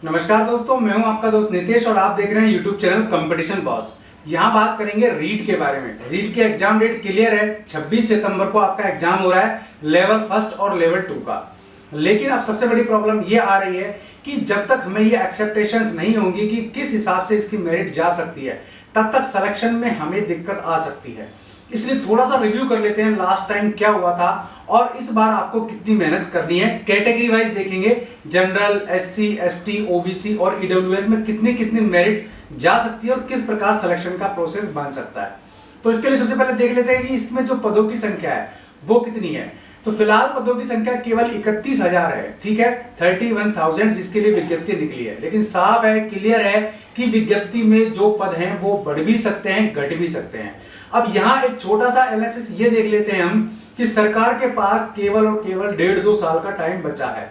नमस्कार दोस्तों, मैं हूं आपका दोस्त नितेश और आप देख रहे हैं यूट्यूब चैनल कंपटीशन बॉस। यहां बात करेंगे रीट के बारे में। रीट की एग्जाम डेट क्लियर है, 26 सितंबर को आपका एग्जाम हो रहा है लेवल फर्स्ट और लेवल 2 का। लेकिन अब सबसे बड़ी प्रॉब्लम ये आ रही है कि जब तक हमें ये एक्सेप्टेशंस नहीं होंगी कि किस हिसाब से इसकी मेरिट जा सकती है, तब तक सिलेक्शन में हमें दिक्कत आ सकती है। इसलिए थोड़ा सा रिव्यू कर लेते हैं लास्ट टाइम क्या हुआ था और इस बार आपको कितनी मेहनत करनी है। कैटेगरी वाइज देखेंगे, जनरल, एससी, एसटी, ओबीसी और ईडब्ल्यूएस में कितनी कितनी मेरिट जा सकती है और किस प्रकार सिलेक्शन का प्रोसेस बन सकता है। तो इसके लिए सबसे पहले देख लेते हैं कि इसमें जो पदों की संख्या है वो कितनी है। तो फिलहाल पदों की संख्या केवल 31,000 है, ठीक है, 31,000 जिसके लिए विज्ञप्ति निकली है। लेकिन साफ है, क्लियर है कि विज्ञप्ति में जो पद हैं वो बढ़ भी सकते हैं, घट भी सकते हैं। अब यहाँ एक छोटा सा एनालिसिस ये देख लेते हैं हम कि सरकार के पास केवल और केवल 1.5-2 साल का टाइम बचा है।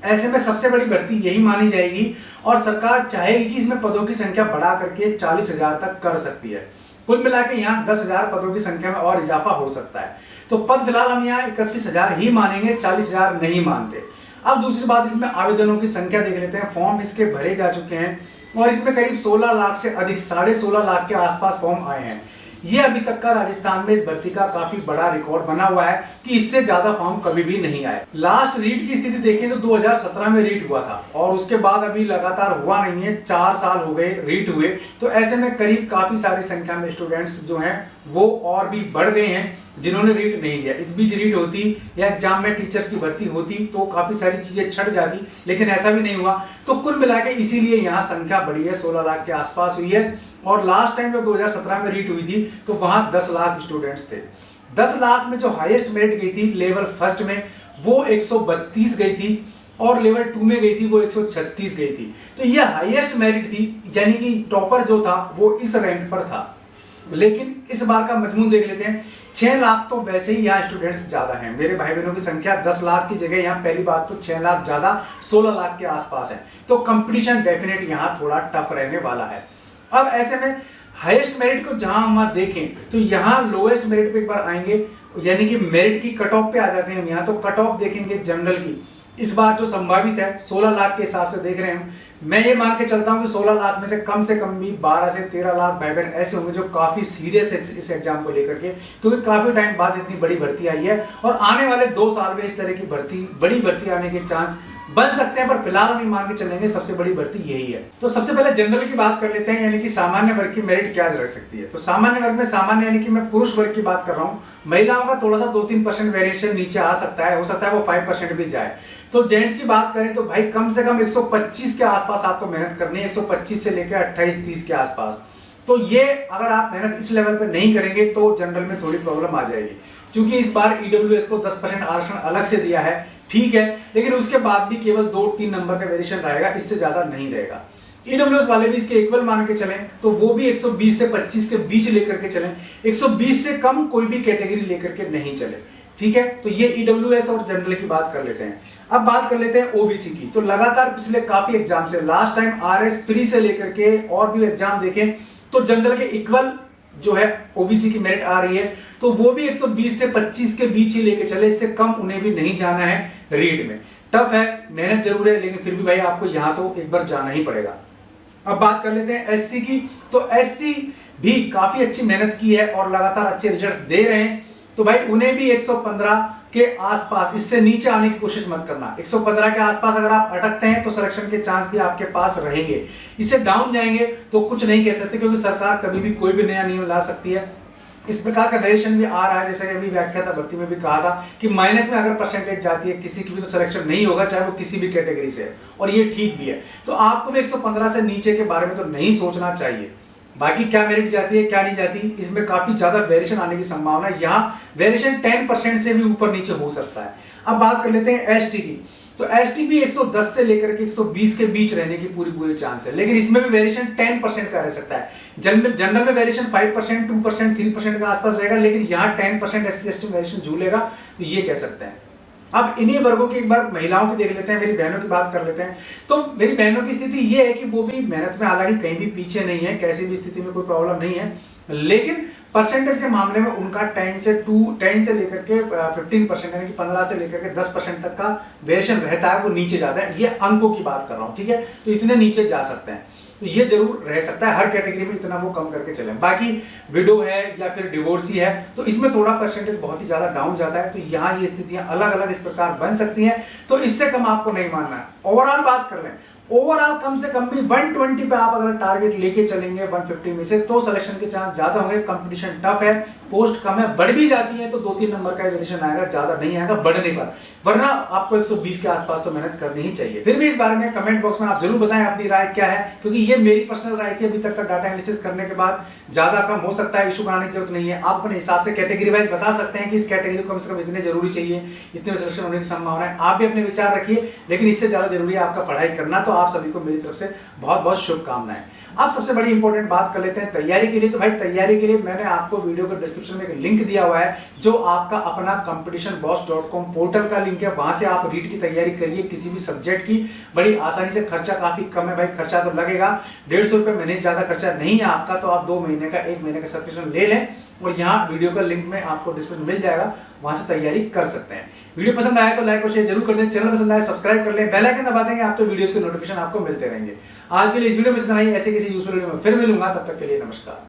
ऐसे में सबसे बड़ी भर्ती यही मानी जाएगी और सरकार चाहेगी कि इसमें पदों की संख्या बढ़ा करके 40,000 तक कर सकती है। कुल मिला के यहाँ 10,000 पदों की संख्या में और इजाफा हो सकता है। तो पद फिलहाल हम यहाँ 31,000 ही मानेंगे, 40,000 नहीं मानते। अब दूसरी बात, इसमें आवेदनों की संख्या देख लेते हैं। फॉर्म इसके भरे जा चुके हैं और इसमें करीब 16 लाख से अधिक, 16.5 लाख के आसपास फॉर्म आए हैं। ये अभी तक का राजस्थान में इस भर्ती का काफी बड़ा रिकॉर्ड बना हुआ है कि इससे ज्यादा फॉर्म कभी भी नहीं आए। लास्ट रीट की स्थिति देखें तो 2017 में रीट हुआ था और उसके बाद अभी लगातार हुआ नहीं है, 4 साल हो गए रीट हुए। तो ऐसे में करीब काफी सारी संख्या में स्टूडेंट्स जो हैं वो और भी बढ़ गए हैं जिन्होंने रीट नहीं दिया। इस बीच रीट होती या एग्जाम में टीचर्स की भर्ती होती तो काफी सारी चीजें छट जाती, लेकिन ऐसा भी नहीं हुआ। तो कुल मिलाकर इसीलिए यहाँ संख्या बढ़ी है, 16 लाख के आसपास हुई है। और लास्ट टाइम जब 2017 में रीट हुई थी तो वहां 10 लाख स्टूडेंट्स थे। 10 लाख में जो हाईएस्ट मेरिट गई थी लेवल फर्स्ट में वो 132 गई थी और लेवल 2 में गई थी वो 136 गई थी। तो ये हाईएस्ट मेरिट थी, यानी कि टॉपर जो था वो इस रैंक पर था। लेकिन इस बार का मजमून देख लेते हैं। 6 लाख तो वैसे ही यहाँ स्टूडेंट्स ज्यादा हैं। मेरे भाई बहनों की संख्या 10 लाख की जगह यहाँ पहली बात तो 6 लाख ज्यादा, 16 लाख के आसपास है। तो कंपटीशन डेफिनेट यहाँ थोड़ा टफ रहने वाला है। अब ऐसे में हाईएस्ट मेरिट को जहां हम देखें तो यहाँ लोएस्ट मेरिट पे एक बार आएंगे, यानी कि मेरिट की कट ऑफ पे आ जाते हैं यहाँ। तो कट ऑफ देखेंगे जनरल की, इस बार जो संभावित है 16 लाख के हिसाब से देख रहे हैं। मैं ये मान के चलता हूं कि 16 लाख में से कम भी 12 से 13 लाख भाई बहन ऐसे होंगे जो काफी सीरियस है इस एग्जाम को लेकर के, क्योंकि काफी टाइम बाद इतनी बड़ी भर्ती आई है और आने वाले 2 साल में इस तरह की बड़ी भर्ती आने के चांस बन सकते हैं। पर फिलहाल हम मान के चलेंगे सबसे बड़ी भर्ती यही है। तो सबसे पहले जनरल की बात कर लेते हैं, यानी कि सामान्य वर्ग की मेरिट क्या रह सकती है। तो सामान्य वर्ग में, सामान्य यानी कि मैं पुरुष वर्ग की बात कर रहा हूं, महिलाओं का थोड़ा सा 2-3% वेरिएशन नीचे आ सकता है, हो सकता है वो 5% भी जाए। तो जेंट्स की बात करें तो भाई कम से कम 125 के आसपास आपको मेहनत करनी है, 125 से लेकर 28-30 के आसपास। तो ये अगर आप मेहनत इस लेवल पे नहीं करेंगे तो जनरल में थोड़ी प्रॉब्लम आ जाएगी, क्योंकि इस बार ईडब्ल्यूएस को 10% आरक्षण अलग से दिया है, ठीक है, लेकिन उसके बाद भी केवल 2-3 नंबर का वेरिएशन रहेगा, इससे ज्यादा नहीं रहेगा। ईडब्ल्यूएस वाले भी इसके इक्वल मान के चलें तो वो भी 120 से 25 के बीच लेकर के चलें, 120 से कम कोई भी कैटेगरी लेकर के नहीं चले, ठीक है। तो ये ईडब्ल्यूएस और जनरल की बात कर लेते हैं। अब बात कर लेते हैं ओबीसी की। तो लगातार पिछले काफी एग्जाम से, लास्ट टाइम आरएस प्री से लेकर के और भी एग्जाम देखें तो जनरल के इक्वल जो है ओबीसी की मेरिट आ रही है, तो वो भी 120 से 25 के बीच ही लेके चले, इससे कम उन्हें भी नहीं जाना है रीट में। टफ है, मेहनत जरूर है, लेकिन फिर भी भाई आपको यहां तो एक बार जाना ही पड़ेगा। अब बात कर लेते हैं एससी की। तो एससी भी काफी अच्छी मेहनत की है और लगातार अच्छे रिजल्ट दे रहे हैं। तो भाई उन्हें भी 115 के आसपास, इससे नीचे आने की कोशिश मत करना। 115 के आसपास अगर आप अटकते हैं तो सिलेक्शन के चांस भी आपके पास रहेंगे। इससे डाउन जाएंगे तो कुछ नहीं कह सकते, क्योंकि सरकार कभी भी कोई भी नया नियम ला सकती है। इस प्रकार का वेरिएशन भी आ रहा है, जैसे कि अभी व्याख्याता भर्ती में भी कहा था कि माइनस में अगर परसेंटेज जाती है किसी की भी तो सिलेक्शन नहीं होगा, चाहे वो किसी भी कैटेगरी से है, और ये ठीक भी है। तो आपको भी 115 से नीचे के बारे में तो नहीं सोचना चाहिए। बाकी क्या मेरिट जाती है क्या नहीं जाती, इसमें काफी ज्यादा वेरिएशन आने की संभावना है। यहाँ वेरिएशन 10% से भी ऊपर नीचे हो सकता है। अब बात कर लेते हैं एसटी की। तो एसटी भी 110 से लेकर के 120 के बीच रहने की पूरी चांस है, लेकिन इसमें भी वेरिएशन 10% का रह सकता है। जनरल में वेरिएशन 5%, 2%, 3% के आसपास रहेगा, लेकिन यहाँ 10% एससी एसटी में वेरिएशन झूलेगा, तो ये कह सकते हैं। अब इन्हीं वर्गों की एक बार महिलाओं की देख लेते हैं, मेरी बहनों की बात कर लेते हैं। तो मेरी बहनों की स्थिति ये है कि वो भी मेहनत में हालांकि कहीं भी पीछे नहीं है, कैसी भी स्थिति में कोई प्रॉब्लम नहीं है, लेकिन परसेंटेज के मामले में उनका 10 से लेकर के 15% यानी कि 15 से लेकर के 10% तक का वेरिएशन रहता है, वो नीचे जाता है। ये अंकों की बात कर रहा हूं, ठीक है। तो इतने नीचे जा सकते हैं, तो ये जरूर रह सकता है, हर कैटेगरी में इतना वो कम करके चले। बाकी विडो है या फिर डिवोर्सी है तो इसमें थोड़ा परसेंटेज बहुत ही ज्यादा डाउन जाता है। तो यहाँ ये स्थितियां अलग अलग इस प्रकार बन सकती हैं, तो इससे कम आपको नहीं मानना है। ओवरऑल बात कर लें, ओवरऑल कम से कम भी 120 पे आप अगर टारगेट लेके चलेंगे 150 में से, तो सिलेक्शन के चांस ज्यादा होंगे। कंपटीशन टफ है, पोस्ट कम है, बढ़ भी जाती है तो 2-3 नंबर का वेरिएशन आएगा, ज्यादा नहीं आएगा बढ़ने पर, वरना आपको 120 के आसपास तो मेहनत करनी ही चाहिए। फिर भी इस बारे में कमेंट बॉक्स में आप जरूर बताएं अपनी राय क्या है, क्योंकि ये मेरी पर्सनल राय थी। अभी तक का डाटा एनालिसिस करने के बाद ज्यादा कम हो सकता है, इशू बनाने की जरूरत नहीं है। आप अपने हिसाब से कैटेगरी वाइज बता सकते हैं कि इस कैटेगरी को कम से कम इतने जरूरी चाहिए, इतने में सिलेक्शन होने की संभावना है। आप भी अपने विचार रखिए, लेकिन इससे ज्यादा जरूरी है आपका पढ़ाई करना। तो आप सभी को मेरी तरफ से बहुत बहुत शुभकामनाएं। अब सबसे बड़ी इंपॉर्टेंट बात कर लेते हैं तैयारी के लिए। तो भाई तैयारी के लिए मैंने आपको वीडियो के डिस्क्रिप्शन में एक लिंक दिया हुआ है, जो आपका अपना competitionboss.com पोर्टल का लिंक है। वहां से आप रीट की तैयारी करिए, किसी भी सब्जेक्ट की, बड़ी आसानी से। खर्चा काफी कम है भाई, खर्चा तो लगेगा 150 रुपए महीने, ज्यादा खर्चा नहीं है आपका। तो आप 2 महीने का 1 महीने का सब्सक्रिप्शन ले लें, और यहाँ वीडियो का लिंक में आपको डिस्क्रिप्शन मिल जाएगा, वहां से तैयारी कर सकते हैं। वीडियो पसंद आया तो लाइक और शेयर जरूर कर दें, चैनल पसंद आया सब्सक्राइब कर लें, बेल आइकन दबा देंगे आप तो वीडियोस के नोटिफिकेशन आपको मिलते रहेंगे। आज के लिए इस वीडियो में इतना ही, ऐसे किसी यूजफुल वीडियो में फिर मिलूंगा, तब तक के लिए नमस्कार।